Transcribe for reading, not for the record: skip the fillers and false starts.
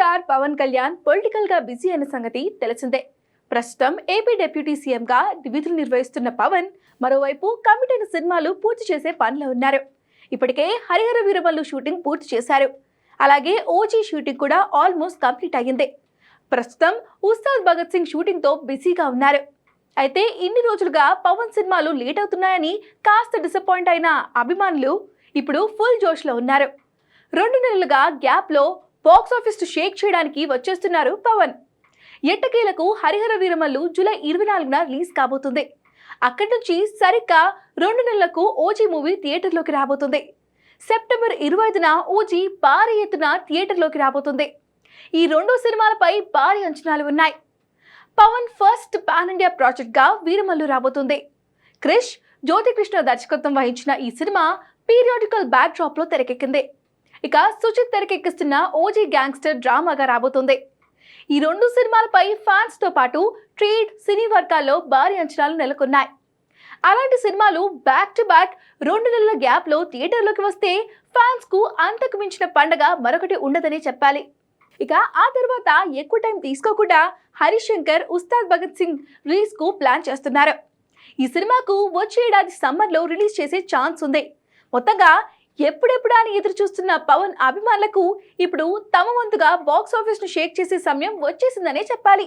Star Pawan Kalyan political గా busy అయిన సంగతి తెలిసిందే. ప్రస్తుతం ఏపీ డిప్యూటీ సీఎంగా విధులు నిర్వహిస్తున్న పవన్ మరోవైపు కమిట్ అయిన సినిమాలు పూర్తి చేసే పనిలో ఉన్నారు. ఇప్పటికే హరిహర వీరమల్లు షూటింగ్ పూర్తి చేశారు. అలాగే ఓజీ షూటింగ్ కూడా ఆల్మోస్ట్ కంప్లీట్ అయ్యింది. ప్రస్తుతం ఉస్తాద్ భగత్ సింగ్ షూటింగ్ తో బిజీగా ఉన్నారు. అయితే ఇన్ని రోజులుగా పవన్ సినిమాలు లేట్ అవుతున్నాయని కాస్త డిసప్పాయింట్ అయిన అభిమానులు ఇప్పుడు ఫుల్ జోష్లో ఉన్నారు. 2 నెలలుగా గ్యాప్ లో బాక్స్ ఆఫీస్ షేక్ చేయడానికి వచ్చేస్తున్నారు పవన్. ఎట్టకేలకు హరిహర వీరమల్లు జూలై 24న రిలీజ్ కాబోతుంది. అక్కడి నుంచి సరిగ్గా 2 నెలలకు ఓజీ మూవీ థియేటర్లోకి రాబోతుంది. సెప్టెంబర్ 25న ఓజీ భారీ ఎత్తున థియేటర్లోకి రాబోతుంది. ఈ 2 సినిమాలపై భారీ అంచనాలు ఉన్నాయి. Pawan first pan India project గా వీరమల్లు రాబోతుంది. క్రిష్ జ్యోతికృష్ణ దర్శకత్వం వహించిన ఈ సినిమా పీరియాడికల్ బ్యాక్ డ్రాప్ లో తెరకెక్కింది. ఇక సుజిత్ తెరకెక్కిస్తున్న ఓజీ గ్యాంగ్స్టర్ డ్రామాగా రాబోతుంది. ఈ 2 సినిమాలపై ఫ్యాన్స్ తో పాటు ట్రేడ్ సినీ వర్గాల్లో భారీ అంచనాలు నెలకొన్నాయి. అలాంటి సినిమాలు బ్యాక్ టు బ్యాక్ 2 నెలల గ్యాప్ లో థియేటర్లోకి వస్తే ఫ్యాన్స్ కు అంతకు మించిన పండగ మరొకటి ఉండదని చెప్పాలి. ఇక ఆ తర్వాత ఎక్కువ టైం తీసుకోకుండా హరిశంకర్ ఉస్తాద్ భగత్ సింగ్ రిలీజ్ కు ప్లాన్ చేస్తున్నారు. ఈ సినిమాకు వచ్చే ఏడాది సమ్మర్ లో రిలీజ్ చేసే ఛాన్స్ ఉంది. మొత్తంగా ఎప్పుడెప్పుడా అని ఎదురు చూస్తున్న పవన్ అభిమానులకు ఇప్పుడు తమ వంతుగా బాక్స్ ఆఫీస్ ను షేక్ చేసే సమయం వచ్చేసిందనే చెప్పాలి.